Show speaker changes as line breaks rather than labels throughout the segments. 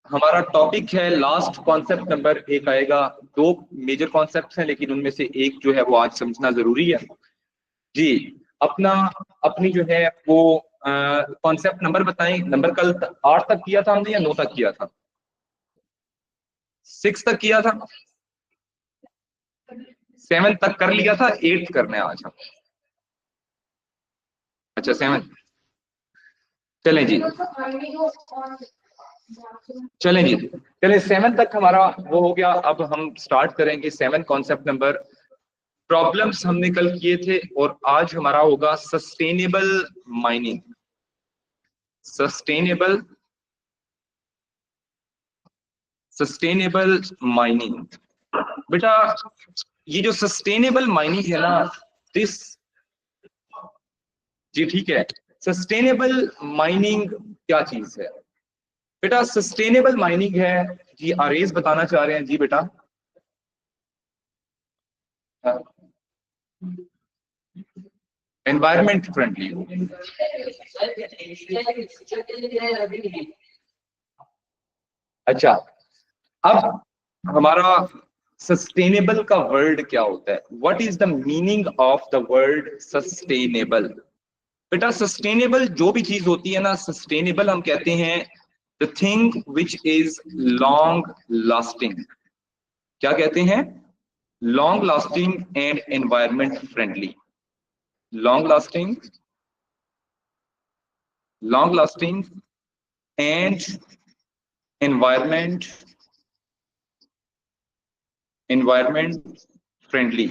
हमारा टॉपिक है last concept number एक आएगा। दो मेजर कॉन्सेप्ट्स हैं, लेकिन उनमें से एक जो है वो आज समझना जरूरी है जी। अपना अपनी जो है वो कॉन्सेप्ट नंबर बताएं। नंबर कल 8 तक किया था हमने या 9 तक किया था? 6 तक किया था, 7 तक कर लिया था, 8 करना है आज हम। अच्छा 7, चलें जी, चलें जी, चलें 7 तक हमारा वो हो गया। अब हम स्टार्ट करेंगे 7 कॉन्सेप्ट नंबर। प्रॉब्लम्स हमने कल किए थे और आज हमारा होगा sustainable mining. Sustainable sustainable mining बेटा, ये जो सस्टेनेबल माइनिंग है ना, दिस जी ठीक है। सस्टेनेबल माइनिंग क्या चीज है बेटा? सस्टेनेबल माइनिंग है जी, आरेज बताना चाह रहे हैं जी बेटा। Environment friendly. अच्छा, अब हमारा सस्टेनेबल का वर्ड क्या होता है? What is the meaning of the word sustainable? बेटा सस्टेनेबल जो भी चीज होती है ना, सस्टेनेबल हम कहते हैं the thing which is long lasting. क्या कहते हैं? Long lasting and environment friendly. Long lasting, long lasting and environment environment friendly.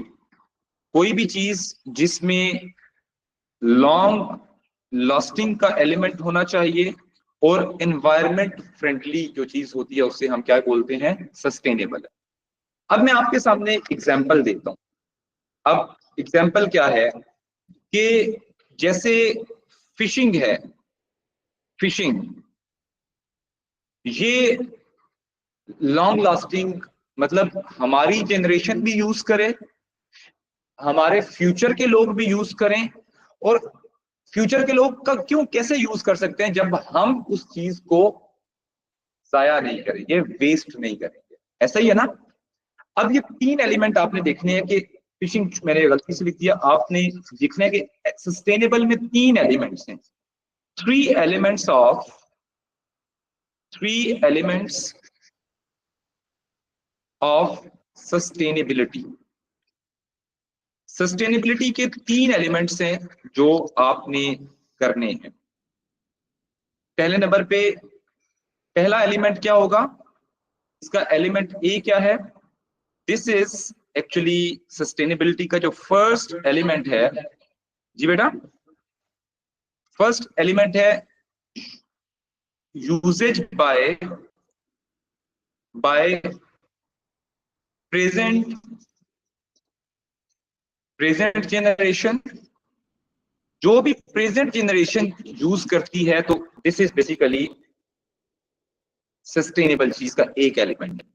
कोई भी चीज जिसमें लॉन्ग लास्टिंग का एलिमेंट होना चाहिए और एनवायरमेंट फ्रेंडली जो चीज होती है उससे हम क्या बोलते हैं? सस्टेनेबल। अब मैं आपके सामने एक एग्जांपल देता हूं। अब एग्जांपल क्या है कि जैसे फिशिंग है, फिशिंग ये लॉन्ग लास्टिंग, मतलब हमारी जनरेशन भी यूज करे, हमारे फ्यूचर के लोग भी यूज करें। और फ्यूचर के लोग का क्यों, कैसे यूज कर सकते हैं जब हम उस चीज को जाया नहीं करेंगे, वेस्ट नहीं करेंगे। ऐसा ही है ना? अब ये 3 एलिमेंट आपने देखने हैं कि फिशिंग मैंने गलती से लिख दिया, आपने देखना है कि सस्टेनेबल में 3 एलिमेंट्स हैं। Three elements of three elements of sustainability. Sustainability के 3 एलिमेंट्स हैं जो आपने करने हैं। पहले नंबर पे पहला एलिमेंट क्या होगा? इसका एलिमेंट ए क्या है? दिस इज एक्चुअली सस्टेनेबिलिटी का जो फर्स्ट एलिमेंट है जी बेटा, फर्स्ट एलिमेंट है uses by present present generation. जो भी प्रेजेंट जनरेशन यूज करती है तो दिस इज बेसिकली सस्टेनेबल चीज का एक एलिमेंट है।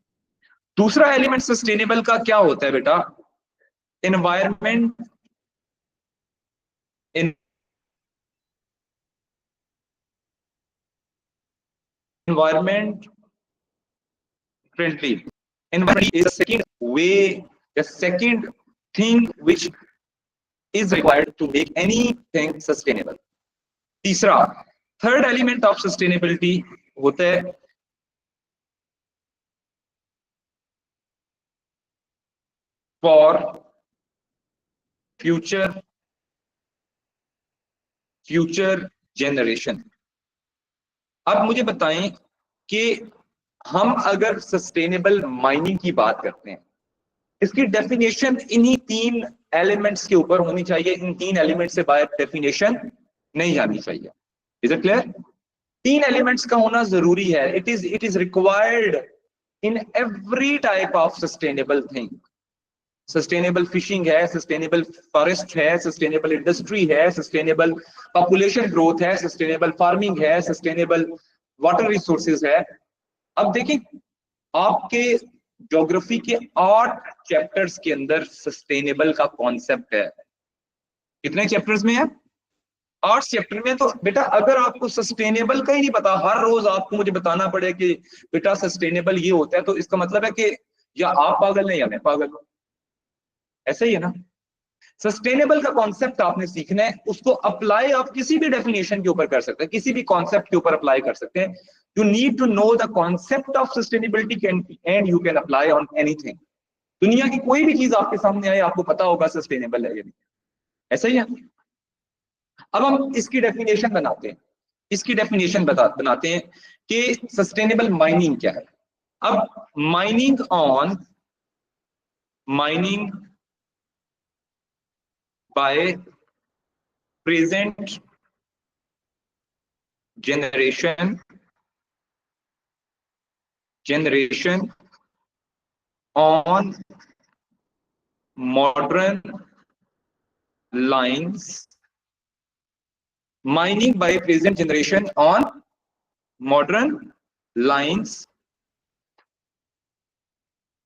दूसरा एलिमेंट सस्टेनेबल का क्या होता है बेटा? Environment environment friendly. Environment is the second way, the second thing which is required to make anything sustainable. तीसरा, third element of sustainability होता है for future generation। अब मुझे बताएं कि हम अगर सस्टेनेबल माइनिंग की बात करते हैं, इसकी डेफिनेशन इन्हीं 3 एलिमेंट्स के ऊपर होनी चाहिए। इन 3 एलिमेंट से बाहर डेफिनेशन नहीं जानी चाहिए। Is it clear? 3 एलिमेंट्स का होना जरूरी है। It is required in every type of sustainable thing. Sustainable fishing है, सस्टेनेबल फॉरेस्ट है, सस्टेनेबल इंडस्ट्री है, सस्टेनेबल पॉपुलेशन ग्रोथ है, सस्टेनेबल फार्मिंग है, सस्टेनेबल वाटर रिसोर्सेज है। अब देखिए, आपके ज्योग्राफी के 8 चैप्टर्स के अंदर सस्टेनेबल का कॉन्सेप्ट है। कितने चैप्टर्स में है? आर्ट्स चैप्टर में। तो बेटा अगर आपको सस्टेनेबल का ही नहीं पता, हर रोज आपको मुझे बताना पड़े कि बेटा सस्टेनेबल ये होता है, तो इसका मतलब है कि या आप पागल हैं या मैं पागल हूं। ऐसा ही है ना। सस्टेनेबल का कॉन्सेप्ट आपने सीखना है, उसको अप्लाई आप किसी भी डेफिनेशन के ऊपर कर सकते हैं, किसी भी कॉन्सेप्ट के ऊपर अप्लाई कर सकते हैं। You need to know the concept of sustainability and you can apply on anything. दुनिया की कोई भी चीज आपके सामने आए, आपको पता होगा सस्टेनेबल है या नहीं। ऐसा ही है। अब हम इसकी डेफिनेशन बनाते हैं, इसकी डेफिनेशन बनाते हैं कि सस्टेनेबल माइनिंग क्या है। अब mining by present generation on modern lines, mining by present generation on modern lines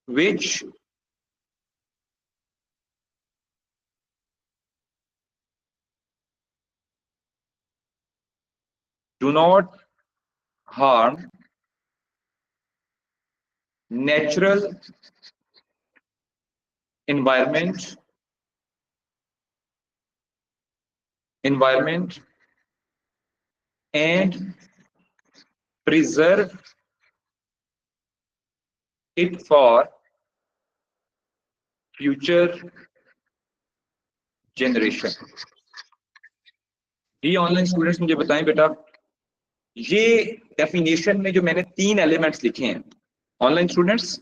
which do not harm natural environment and preserve it for future generation। ये ऑनलाइन स्टूडेंट्स मुझे बताएं बेटा, ये डेफिनेशन में जो मैंने 3 एलिमेंट्स लिखे हैं, ऑनलाइन स्टूडेंट्स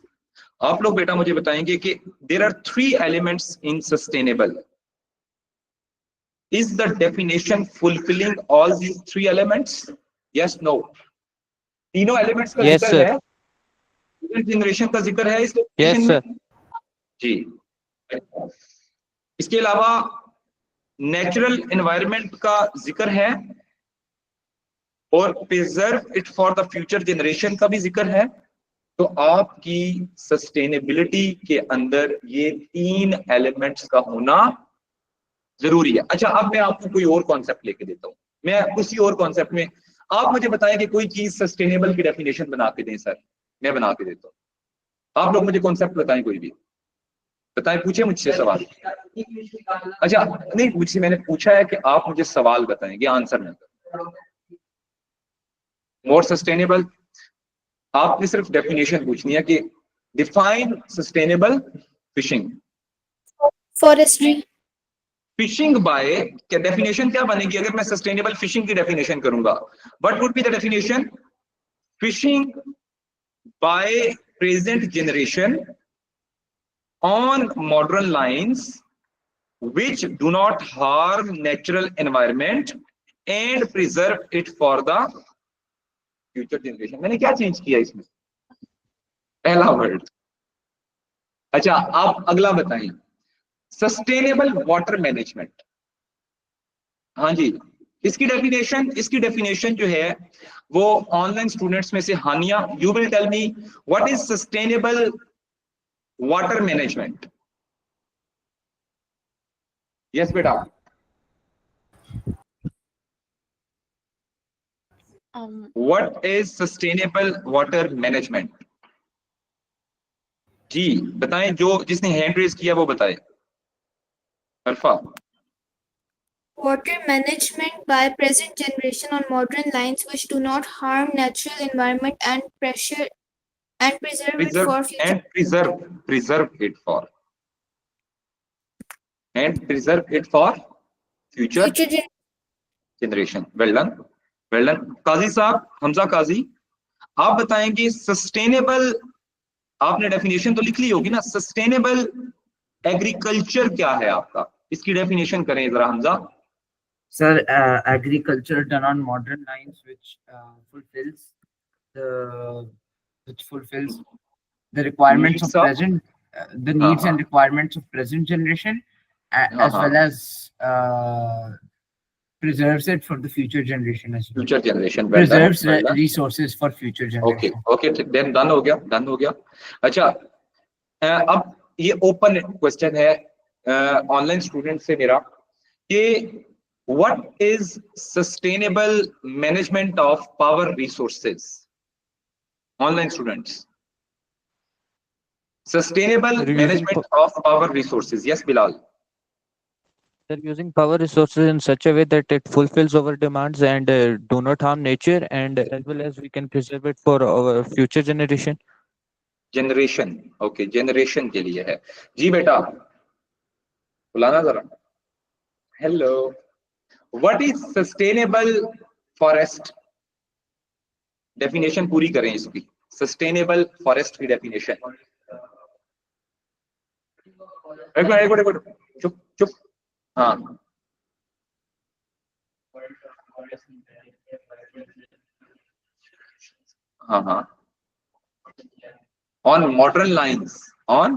आप लोग बेटा मुझे बताएंगे कि there are 3 elements in sustainable. Is the definition fulfilling all these 3 elements? Yes no? तीनों एलिमेंट्स का
yes,
जिक्र है, जनरेशन का जिक्र है इस डेफिनेशन
yes,
में जी। इसके अलावा नेचुरल एनवायरनमेंट का जिक्र है और preserve it for the future generation का भी जिक्र है। तो आपकी सस्टेनेबिलिटी के अंदर ये 3 एलिमेंट्स का होना जरूरी है। अच्छा अब मैं आपको कोई और कॉन्सेप्ट लेके देता हूं, मैं उसी और कॉन्सेप्ट में आप मुझे बताएं कि कोई चीज सस्टेनेबल की डेफिनेशन बना के दें। सर मैं बना के देता हूं, आप लोग मुझे कॉन्सेप्ट बताएं, कोई भी बताएं, पूछे मुझसे सवाल। अच्छा नहीं, मुझसे मैंने पूछा है कि आप मुझे सवाल बताएंगे, आंसर नहीं। मोर सस्टेनेबल, आपने सिर्फ डेफिनेशन पूछनी है कि define sustainable fishing.
Forestry.
Fishing by, क्या डेफिनेशन क्या बनेगी अगर मैं सस्टेनेबल फिशिंग की डेफिनेशन करूंगा? What would be the definition? Fishing by present generation on modern lines which do not harm natural environment and preserve it for the future generation। मैंने क्या change किया इसमें? पहला वर्ड। अच्छा आप अगला बताएं, सस्टेनेबल वाटर मैनेजमेंट। हाँ जी, इसकी डेफिनेशन जो है वो ऑनलाइन स्टूडेंट्स में से Haniya, you will tell me what is sustainable water management. Yes बेटा। What is sustainable water management? जी बताएं, जो जिसने हैंड रेज किया वो बताए। Alpha.
Water management by present generation on modern lines which do not harm natural environment and pressure and preserve it for future.
And preserve it for future generation। Well done, well done. Qazi साहब, हमजा काजी, आप बताएंगे sustainable, आपने definition तो लिख ली होगी ना, sustainable agriculture क्या है आपका, इसकी डेफिनेशन करें जरा Hamza.
Sir, agriculture done on modern lines which fulfills the requirements
Needs
of
of-
present, the needs and requirements of present generation, as well as preserves it for the future generation as well.
Future generation,
Preserves resources for future generation.
Okay then done हो गया। अच्छा अब ये open question है online student से मेरा कि What is sustainable management of power resources? Online students. Sustainable management of power resources. Yes, Bilal.
They're using power resources in such a way that it fulfills our demands and do not harm nature, and as well as we can preserve it for our future generation.
Generation, okay, generation के लिए है जी बेटा, बुलाना जरा। Hello, what is sustainable forest? Definition पूरी करें इसकी, सस्टेनेबल फॉरेस्ट की डेफिनेशन। एक मिनट, चुप चुप, हाँ। हाँ हाँ, on modern lines, on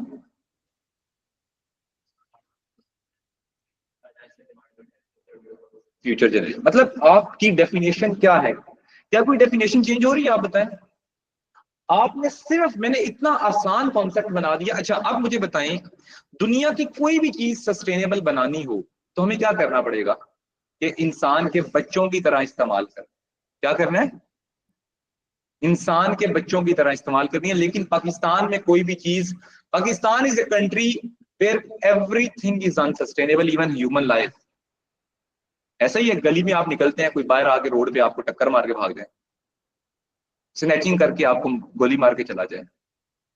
future generation. मतलब आपकी डेफिनेशन क्या है? क्या कोई डेफिनेशन चेंज हो रही है? आप बताएं। आपने सिर्फ, मैंने इतना आसान कॉन्सेप्ट बना दिया। अच्छा, अब मुझे बताएं, दुनिया की कोई भी चीज सस्टेनेबल बनानी हो तो हमें क्या करना पड़ेगा? कि इंसान के बच्चों की तरह इस्तेमाल कर। क्या करना है? इंसान के बच्चों की तरह इस्तेमाल करनी है। लेकिन पाकिस्तान में कोई भी चीज, Pakistan is a country where everything is unsustainable, even human life. ऐसा ही है, गली में आप निकलते हैं, कोई बाहर आके रोड पे आपको टक्कर मार के भाग जाए, स्नैचिंग करके आपको गोली मार के चला जाए।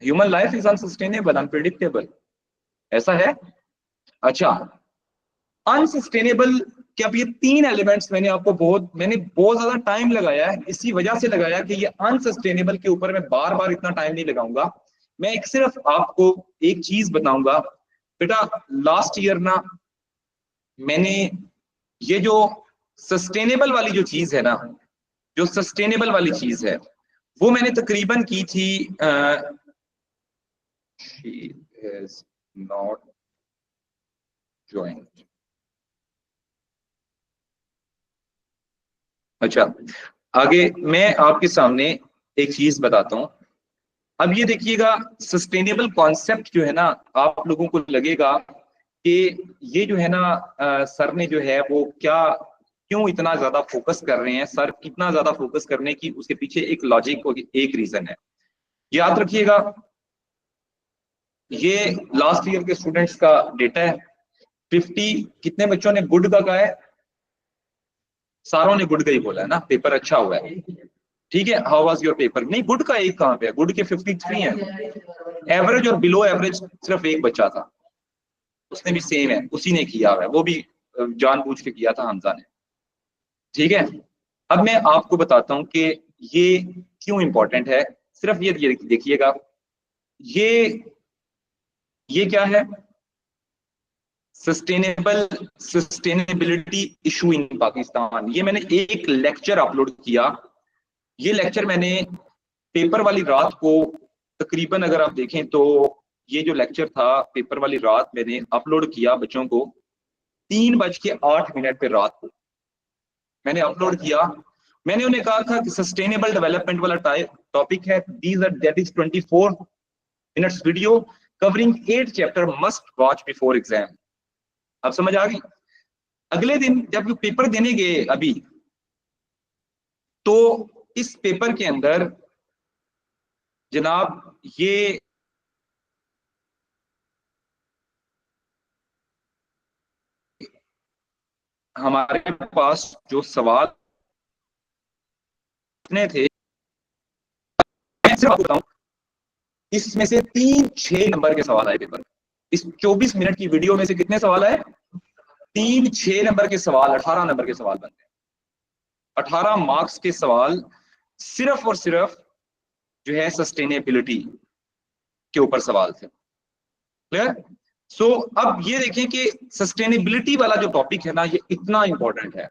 Human life is unsustainable, unpredictable, ऐसा है। अच्छा, अनसस्टेनेबल कि अब ये तीन एलिमेंट्स मैंने बहुत ज्यादा टाइम लगाया है, इसी वजह से लगाया कि ये अनसस्टेनेबल के ऊपर मैं बार बार इतना टाइम नहीं लगाऊंगा। मैं एक सिर्फ आपको एक चीज बताऊंगा बेटा। लास्ट ईयर ना मैंने ये जो सस्टेनेबल वाली जो चीज है ना, जो सस्टेनेबल वाली चीज है, वो मैंने तकरीबन की थी she is not joined। अच्छा, आगे मैं आपके सामने एक चीज बताता हूं। अब ये देखिएगा, सस्टेनेबल कॉन्सेप्ट जो है ना, आप लोगों को लगेगा कि ये जो है ना सर ने जो है वो क्यों इतना ज्यादा फोकस कर रहे हैं, सर कितना ज्यादा फोकस करने की, उसके पीछे एक लॉजिक और एक रीजन है। याद रखिएगा, ये लास्ट ईयर के स्टूडेंट्स का डेटा है। 50 कितने बच्चों ने गुड का कहा है? सारों ने गुड का ही बोला है ना, पेपर अच्छा हुआ है। ठीक है, हाउ वाज योर पेपर? नहीं, गुड का एक कहां पे है? गुड के 53 है। एवरेज और बिलो एवरेज सिर्फ एक बच्चा था, उसने भी सेम है, उसी ने किया हुआ है, वो भी जानबूझ के किया था, हमजा ने। ठीक है, अब मैं आपको बताता हूं कि ये क्यों इंपॉर्टेंट है। सिर्फ ये देखिएगा, ये क्या है? Sustainability issue in Pakistan. ये मैंने एक लेक्चर अपलोड किया। ये लेक्चर मैंने पेपर वाली रात को, तकरीबन अगर आप देखें तो ये जो लेक्चर था पेपर वाली रात मैंने अपलोड किया बच्चों को 3:08 पे रात को मैंने अपलोड किया। मैंने उन्हें कहा था कि सस्टेनेबल डेवलपमेंट वाला टॉपिक है, that is 24 minutes video covering 8 chapter, must watch before exam. अब समझ आ गई? अगले दिन जब पेपर देने गए अभी, तो इस पेपर के अंदर जनाब ये हमारे पास जो सवाल थे, मैं सिर्फ आपको बताऊं, इसमें से 3-6 नंबर के सवाल आए पेपर। इस 24 मिनट की वीडियो में से कितने सवाल आए? 3-6 नंबर के सवाल, 18 नंबर के सवाल बनते हैं। 18 मार्क्स के सवाल सिर्फ और सिर्फ जो है सस्टेनेबिलिटी के ऊपर सवाल थे। क्लियर? सो अब ये देखें कि सस्टेनेबिलिटी वाला जो टॉपिक है ना, ये इतना इंपॉर्टेंट है।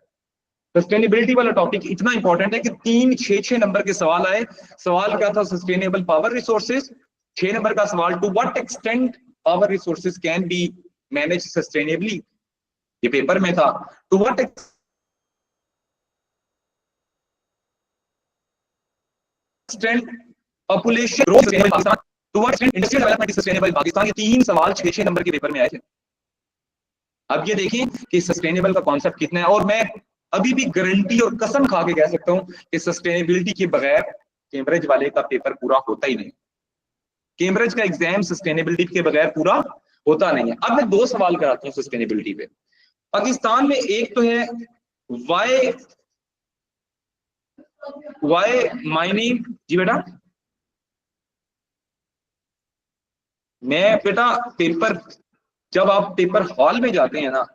सस्टेनेबिलिटी वाला टॉपिक इतना इंपॉर्टेंट है कि 3-6 नंबर के सवाल आए। सवाल क्या था? Sustainable power resources. 6 नंबर का सवाल, to what extent power resources can be manage sustainably, ये पेपर में था। To what extent population growth sustainable Pakistan, to what extent industrial development is sustainable Pakistan. ये 3 सवाल 6-6 नंबर के पेपर में आए थे। अब ये देखें कि सस्टेनेबल का कॉन्सेप्ट कितना है, और मैं अभी भी गारंटी और कसम खा के कह सकता हूं कि सस्टेनेबिलिटी के बगैर कैम्ब्रिज वाले का पेपर पूरा होता ही नहीं। कैम्ब्रिज का एग्जाम सस्टेनेबिलिटी के बगैर पूरा होता नहीं है। अब मैं दो सवाल कराता हूँ सस्टेनेबिलिटी पे। पाकिस्तान में एक तो है वाई माइनिंग। जी बेटा, मैं बेटा पेपर, जब आप पेपर हॉल में जाते हैं ना,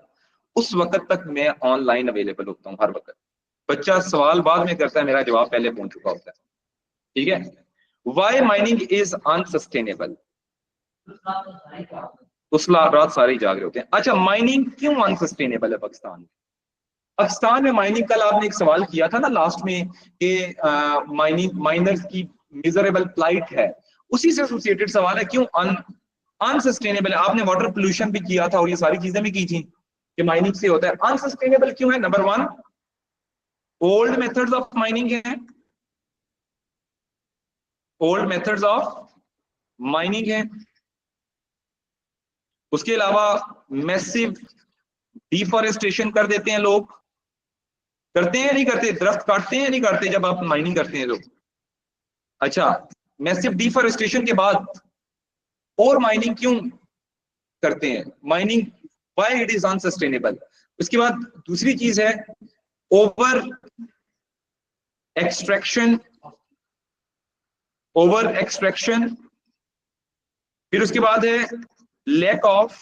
उस वक्त तक मैं ऑनलाइन अवेलेबल होता हूँ हर वक्त। बच्चा सवाल बाद में करता है, मेरा जवाब पहले पहुंच चुका होता है। ठीक है, वाई माइनिंग इज अनसस्टेनेबल। उस रात सारे जाग रहे होते हैं। अच्छा, माइनिंग क्यों अनसस्टेनेबल है पाकिस्तान में? पाकिस्तान में माइनिंग, कल आपने एक सवाल किया था ना लास्ट में कि माइनर्स की मिजरेबल प्लाइट है, उसी से एसोसिएटेड सवाल है क्यों अनसस्टेनेबल है। आपने वाटर पोल्यूशन भी किया था और ये सारी चीजें भी की थी कि माइनिंग से होता है। अनसस्टेनेबल क्यों है? Number one, old methods of mining है, ओल्ड मेथड्स ऑफ माइनिंग है। उसके अलावा मैसिव डिफॉरेस्टेशन कर देते हैं लोग, करते हैं नहीं करते? दरख्त काटते हैं नहीं काटते जब आप माइनिंग करते हैं लोग? अच्छा, मैसिव डिफॉरेस्टेशन के बाद और माइनिंग क्यों करते हैं? Mining why it is unsustainable. उसके बाद दूसरी चीज है ओवर एक्सट्रैक्शन, फिर उसके बाद है lack of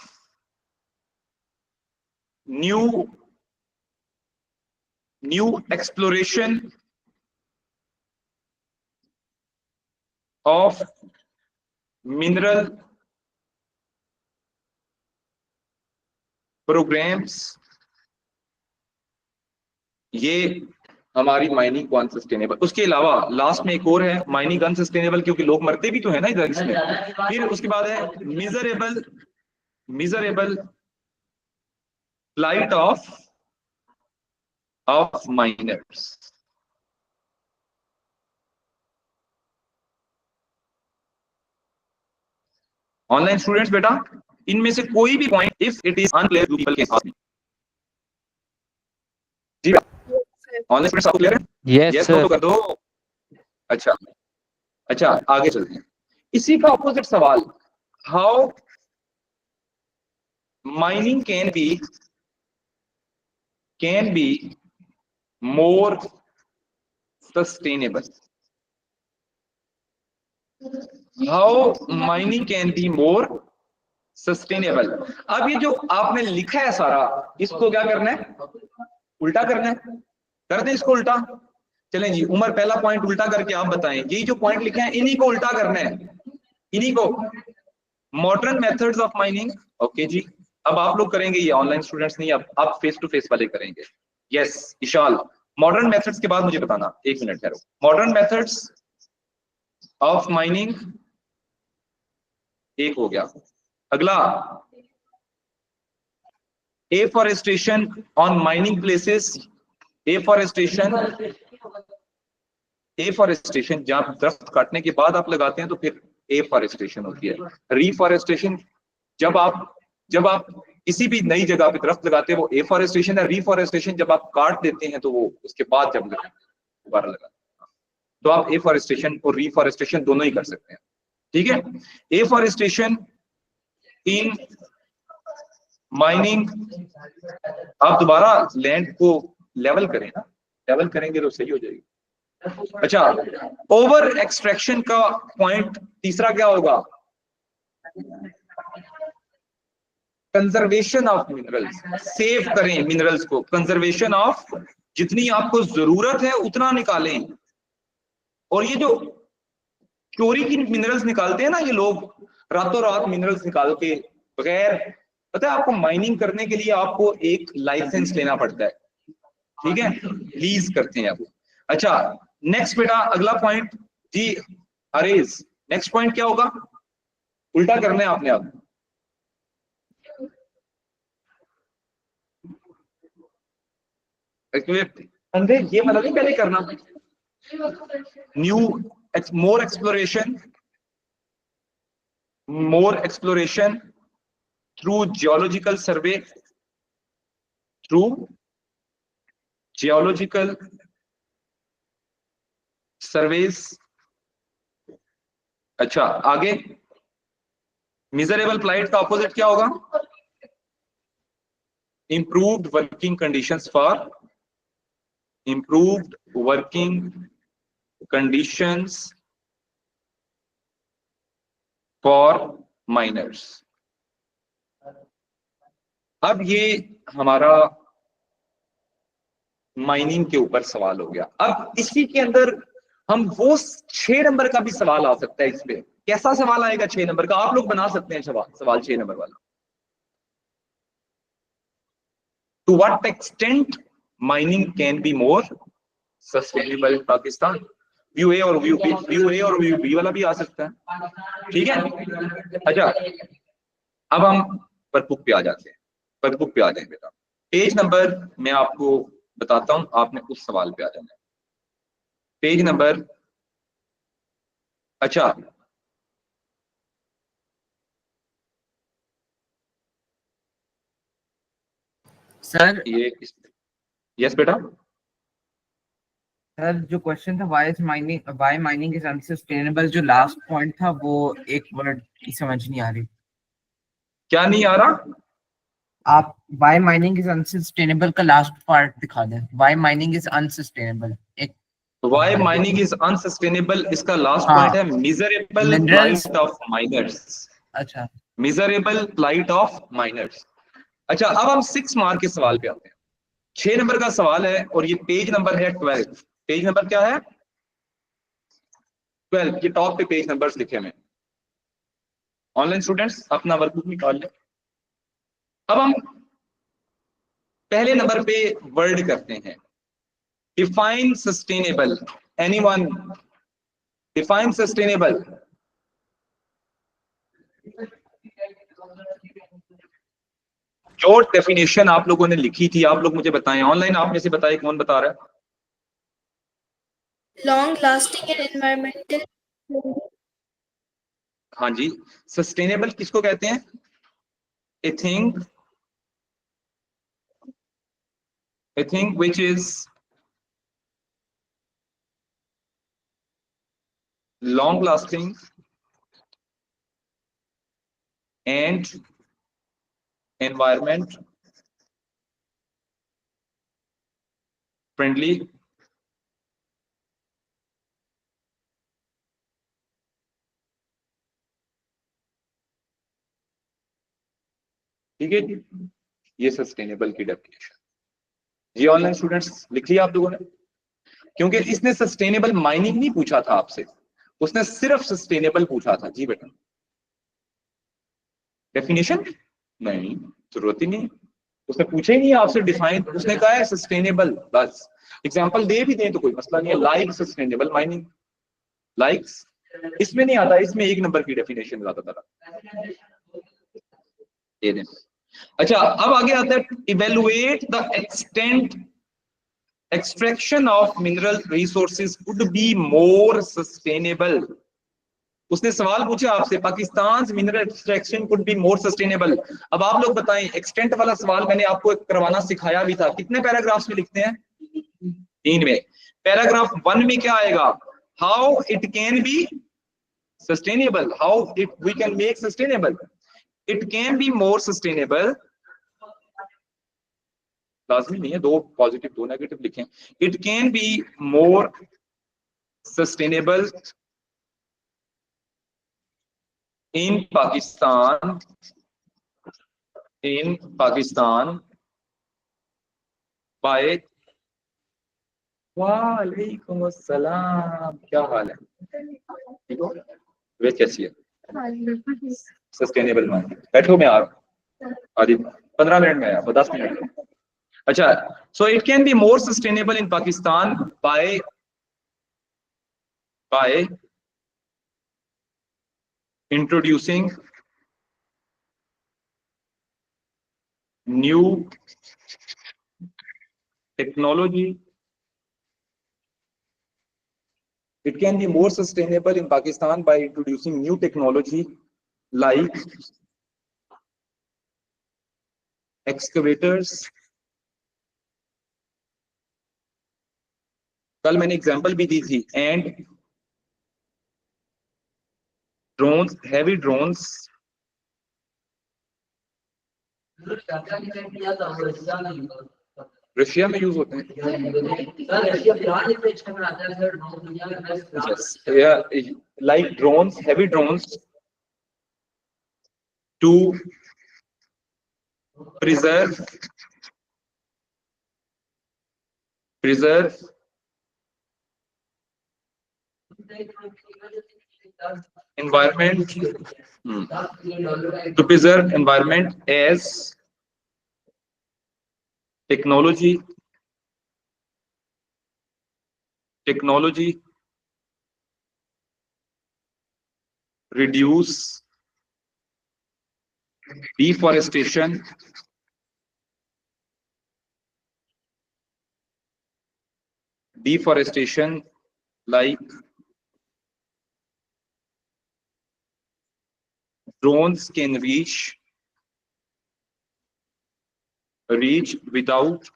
new exploration of mineral programs. ये हमारी माइनिंग को अनसस्टेनेबल। उसके अलावा लास्ट में एक और है माइनिंग अनसस्टेनेबल क्योंकि लोग मरते भी तो है ना इधर इसमें। फिर उसके बाद है miserable flight of miners. Online students बेटा, इनमें से कोई भी point if it is unclear to people के साथ में। जी ऑनलाइन स्टूडेंट्स आपको क्लियर है?
यस
तो कर दो। अच्छा, आगे चलते हैं। इसी का ऑपोजिट सवाल, how mining can be more sustainable. How mining can be more sustainable. अब ये जो आपने लिखा है सारा, इसको क्या करना है? उल्टा करना है। कर दे इसको उल्टा। चलें जी, उमर पहला पॉइंट उल्टा करके आप बताएं। ये जो पॉइंट लिखे हैं इन्हीं को उल्टा करना है, इन्हीं को। Modern methods of mining. Okay जी, अब आप लोग करेंगे ये, ऑनलाइन स्टूडेंट्स नहीं, अब आप फेस टू फेस वाले करेंगे। यस इशाल, मॉडर्न मेथड्स के बाद मुझे बताना, एक मिनट ठहरो। मॉडर्न मेथड्स ऑफ माइनिंग एक हो गया। अगला, afforestation on mining places. Afforestation जब दरख्त काटने के बाद आप लगाते हैं तो फिर एफॉरेस्टेशन होती है। रीफॉरेस्टेशन जब आप किसी भी नई जगह पे दरख्त लगाते हैं वो एफॉरेस्टेशन है। रीफॉरेस्टेशन जब आप काट देते हैं तो वो उसके बाद जब दोबारा लगाते हैं। तो आप एफॉरेस्टेशन और रीफॉरेस्टेशन दोनों ही कर सकते हैं। ठीक है, एफॉरेस्टेशन इन माइनिंग, आप दोबारा लैंड को लेवल करें ना, लेवल करेंगे तो सही हो जाएगी। अच्छा, ओवर एक्सट्रैक्शन का पॉइंट तीसरा क्या होगा? Conservation of minerals. सेव करें मिनरल्स को, कंजर्वेशन ऑफ, जितनी आपको जरूरत है उतना निकालें। और ये जो चोरी की मिनरल्स निकालते हैं ना ये लोग, रातों रात मिनरल्स निकाल के बगैर, पता है आपको माइनिंग करने के लिए आपको एक लाइसेंस लेना पड़ता है। ठीक है, लीज करते हैं आप। अच्छा नेक्स्ट बेटा, अगला पॉइंट जी अरेज। नेक्स्ट पॉइंट क्या होगा? उल्टा करना है आपने। आप अंदर ये मतलब नहीं पहले करना। मोर एक्सप्लोरेशन थ्रू जियोलॉजिकल सर्वे through geological surveys. अच्छा आगे, मिजरेबल प्लाइट का ऑपोजिट क्या होगा? improved working conditions for improved working conditions for miners. अब ये हमारा माइनिंग के ऊपर सवाल हो गया। अब इसी के अंदर हम वो 6 नंबर का भी सवाल आ सकता है। इस पे कैसा सवाल आएगा 6 नंबर का? आप लोग बना सकते हैं सवाल 6 नंबर वाला। To what extent mining can be more sustainable in Pakistan? View A और व्यू बी, व्यू ए और व्यू बी वाला भी आ सकता है, ठीक है। अच्छा अब हम वर्कबुक पे आ जाते हैं। वर्कबुक पे आ जाए बेटा, पेज नंबर मैं आपको बताता हूं, आपने उस सवाल पे आ जाना है। पेज नंबर, अच्छा
सर
ये यस बेटा,
सर जो क्वेश्चन था व्हाई माइनिंग इज अनसस्टेनेबल, जो लास्ट पॉइंट था वो एक वर्ड की समझ नहीं आ रही।
क्या नहीं आ रहा?
आप व्हाई माइनिंग इज अनसस्टेनेबल का लास्ट पार्ट दिखा दें। व्हाई माइनिंग इज अनसस्टेनेबल, एक
Why mining is unsustainable, इसका लास्ट
हाँ,
पॉइंट है miserable
minerals,
plight of miners.
अच्छा
miserable plight of miners. अच्छा अब हम 6 मार्क के सवाल पे आते हैं। 6 नंबर का सवाल है और ये पेज नंबर है 12। पेज नंबर क्या है? 12। ये टॉप पे पेज नंबर्स लिखे हुए। ऑनलाइन स्टूडेंट्स अपना वर्कबुक निकाल लें। अब हम पहले नंबर पे वर्ड करते हैं, define sustainable. Anyone define sustainable? जो डेफिनेशन आप लोगों ने लिखी थी आप लोग मुझे बताएं। ऑनलाइन आप में से बताएं कौन बता रहा है?
Long lasting and environmental.
हाँ जी, सस्टेनेबल किसको कहते हैं? A thing which is long lasting and environment friendly. ठीक है जी, ये सस्टेनेबल की डेफिनेशन। जी ऑनलाइन स्टूडेंट्स लिख लिया आप लोगों ने? क्योंकि इसने सस्टेनेबल माइनिंग नहीं पूछा था आपसे, उसने सिर्फ सस्टेनेबल पूछा था। जी बेटा, डेफिनेशन नहीं, जरूरत ही नहीं, उसने पूछा ही नहीं आपसे डिफाइन, उसने कहा है सस्टेनेबल बस। एग्जांपल दे भी दें तो कोई मसला नहीं है, लाइक सस्टेनेबल माइनिंग, लाइक्स इसमें नहीं आता, इसमें 1 नंबर की डेफिनेशन ज्यादातर दे दें। अच्छा अब आगे आता है, evaluate the extent extraction of mineral resources could be more sustainable. उसने सवाल पूछा आपसे, Pakistan mineral extraction could be more sustainable. अब आप लोग बताएं, एक्सटेंट वाला सवाल मैंने आपको करवाना सिखाया भी था, कितने पैराग्राफ्स में लिखते हैं? 3 में। पैराग्राफ 1 में क्या आएगा? How it can be sustainable, how it we can make sustainable. It can be more sustainable, लाजमी नहीं है 2 पॉजिटिव 2 नेगेटिव लिखें। It can be more sustainable in Pakistan by वालेकुम अस्सलाम, क्या हाल है? ठीक हो? वे कैसी है? Sustainable mining. बैठो मैं आ आदि 15 मिनट में आया, 10 मिनट में। अच्छा, so it can be more sustainable in Pakistan by introducing new technology. It can be more sustainable in Pakistan by introducing new technology like excavators, कल मैंने एग्जांपल भी दी थी, and drones, heavy drones Russia में use होते हैं। Like drones, heavy drones to preserve environment, to preserve environment as technology reduce deforestation, like drones can reach without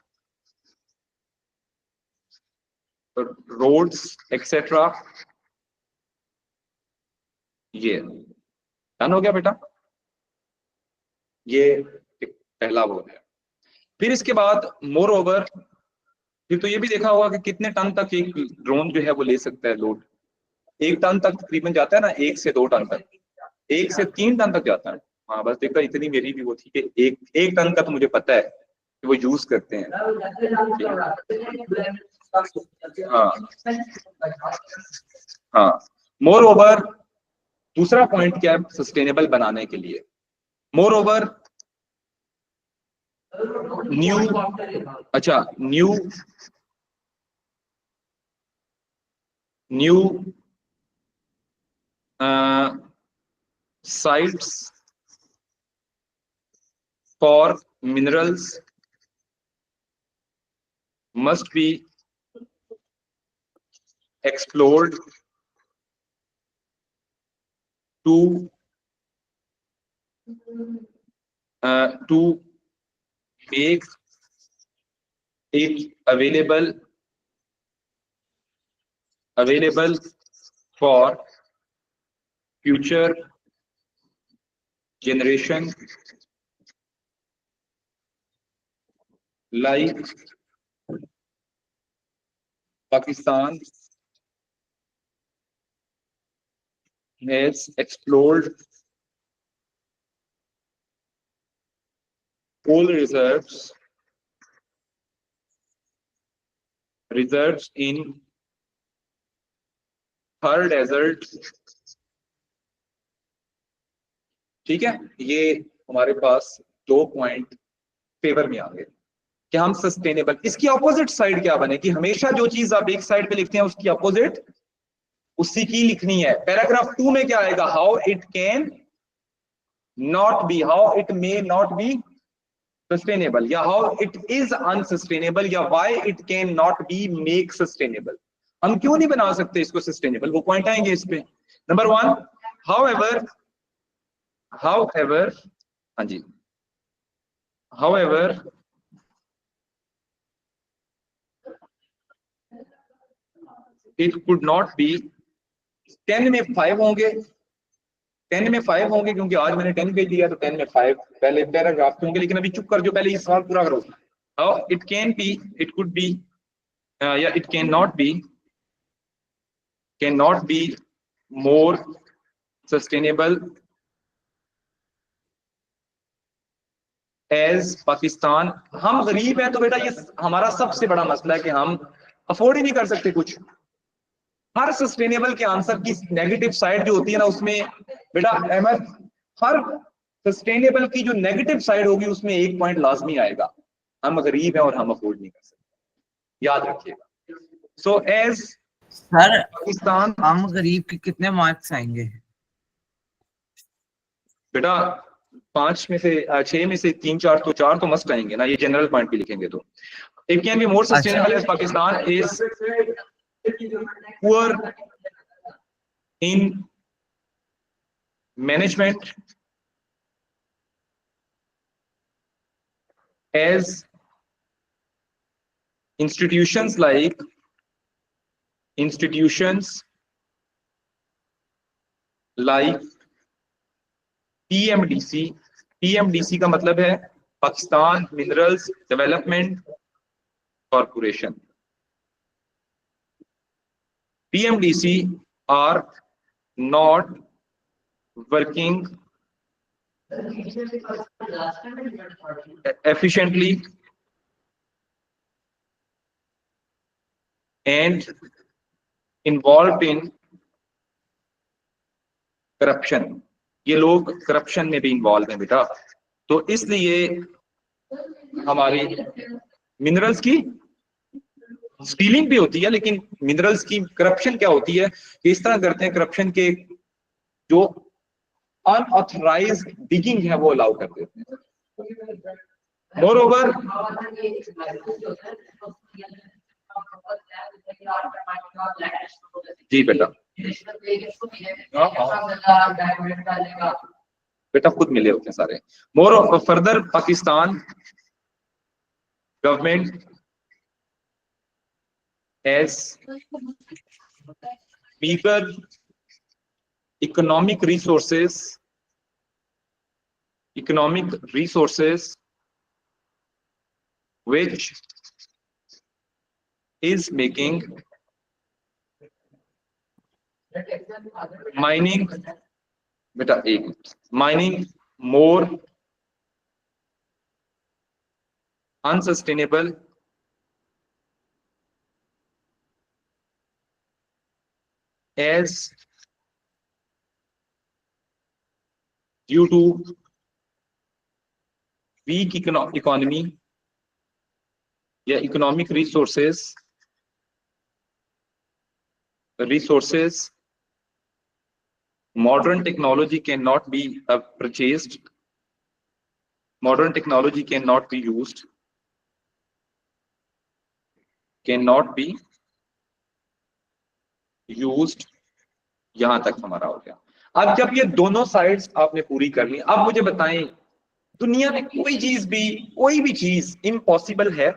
roads etc. ये done हो गया बेटा, ये एक पहला वो है। फिर इसके बाद मोर ओवर, फिर तो ये भी देखा होगा कि कितने टन तक एक ड्रोन जो है वो ले सकता है लोड। 1 टन तक तकरीबन जाता है ना, 1 से 2 टन तक, 1 से 3 टन तक जाता है। हाँ बस देखा, इतनी मेरी भी वो थी कि एक टन का तो मुझे पता है कि वो यूज करते हैं। हाँ हाँ, मोर ओवर दूसरा पॉइंट क्या है सस्टेनेबल बनाने के लिए, मोर ओवर न्यू, अच्छा new sites for minerals must be explored to make it available for future generation, like Pakistan has explored coal reserves in Thar Desert। ठीक है, ये हमारे पास 2 पॉइंट फेवर में आ गए कि हम सस्टेनेबल। इसकी अपोजिट साइड क्या बने कि हमेशा जो चीज आप एक साइड पे लिखते हैं उसकी अपोजिट उसी की लिखनी है। पैराग्राफ 2 में क्या आएगा, how it can not be, how it may not be sustainable, या हाउ इट इज अनसस्टेनेबल, या why it can not be make sustainable. हम क्यों नहीं बना सकते इसको सस्टेनेबल, वो पॉइंट आएंगे इस पे। नंबर 1, however, हाँ जी, however it could not be, 10 में 5 होंगे, 10 में 5 होंगे क्योंकि आज मैंने 10 भेज दिया तो 10 में 5 पहले पैराग्राफ होंगे। लेकिन अभी चुप कर जो, पहले ये सवाल पूरा करो। How it can be, it could be, yeah, it cannot be more sustainable as Pakistan. हम गरीब हैं तो बेटा ये हमारा सबसे बड़ा मसला है कि हम अफोर्ड ही नहीं कर सकते कुछ। हर सस्टेनेबल के आंसर की नेगेटिव साइड जो होती है ना, उसमें बेटा अहमद, हर सस्टेनेबल की जो नेगेटिव साइड होगी उसमें एक पॉइंट लाजमी आएगा, हम गरीब हैं और हम अफोर्ड नहीं कर सकते, याद रखिएगा। सो एज
सर
पाकिस्तान,
हम गरीब के कितने मार्क्स आएंगे
बेटा 5 में से 6 में से 3-4 तो 4 तो मस्ट आएंगे ना, ये जनरल पॉइंट भी लिखेंगे तो। It can be more sustainable as Pakistan is poor in management as institutions like institutions like PMDC. PMDC का मतलब है Pakistan minerals development corporation. PMDC are not working efficiently and involved in corruption. ये लोग corruption में भी इन्वॉल्व हैं बेटा. तो इसलिए हमारी मिनरल्स की स्टीलिंग भी होती है, लेकिन मिनरल्स की करप्शन क्या होती है कि इस तरह करते हैं करप्शन के जो अनऑथराइज्ड डिगिंग है वो अलाउ कर देते हैं. मोरओवर जी बेटा बेटा खुद मिले होते हैं सारे. मोर further Pakistan government has bigger economic resources which is making mining beta mining more unsustainable as due to weak economy या economic resources modern technology cannot be purchased, modern technology cannot be used, यहां तक हमारा हो गया. अब जब ये दोनों साइड्स आपने पूरी कर ली, अब मुझे बताएं दुनिया में कोई भी चीज इम्पॉसिबल है?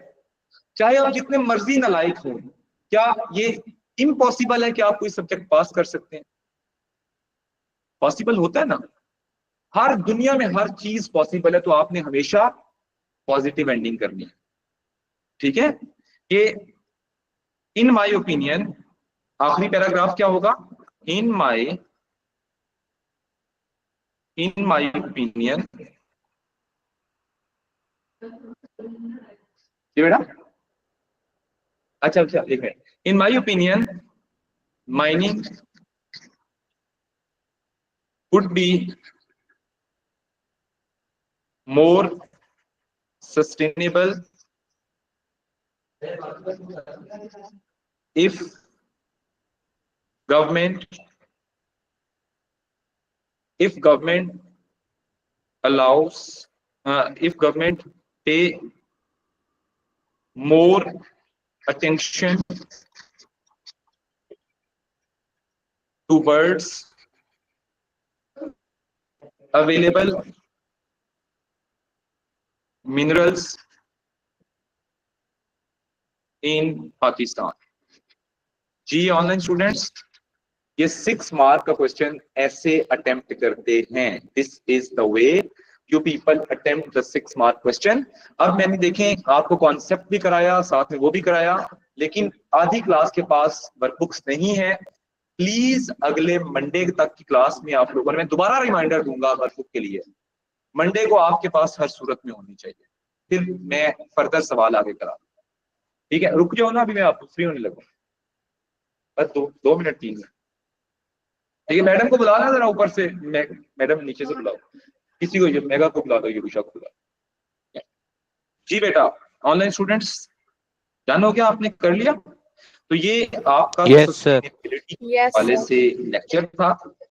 चाहे आप जितने मर्जी नालायक हो, क्या ये इम्पॉसिबल है कि आप कोई सब्जेक्ट पास कर सकते हैं? पॉसिबल होता है ना. हर दुनिया में हर चीज पॉसिबल है, तो आपने हमेशा पॉजिटिव एंडिंग करनी है. ठीक है. ये इन माय ओपिनियन आखिरी पैराग्राफ क्या होगा? इन माय ओपिनियन ये बेटा अच्छा एक minute. In my opinion mining would be more sustainable if government allows if government pay more attention towards available minerals in Pakistan. जी ऑनलाइन स्टूडेंट्स, ये 6 mark का क्वेश्चन ऐसे अटेम्प्ट करते हैं. This is the way you people attempt the 6 mark question. अब मैंने देखें आपको कॉन्सेप्ट भी कराया, साथ में वो भी कराया, लेकिन आधी क्लास के पास वर्कबुक्स नहीं है. प्लीज अगले मंडे तक की क्लास में आप लोगों ने, मैं दोबारा रिमाइंडर दूंगा वर्कबुक के लिए, मंडे को आपके पास हर सूरत में होनी चाहिए. फिर मैं फर्दर सवाल आगे करा. ठीक है, रुक जाओ ना, अभी मैं आप फ्री होने लगूँ, बस 2 मिनट 3 मिनट. ठीक है, मैडम को बुला ना जरा ऊपर से, मैडम नीचे से बुलाओ किसी को, मेगा को बुला दो, युविशा को बुला. जी बेटा ऑनलाइन स्टूडेंट्स, डन हो गया? आपने कर लिया? तो ये आपका
yes,
वाले से लेक्चर था.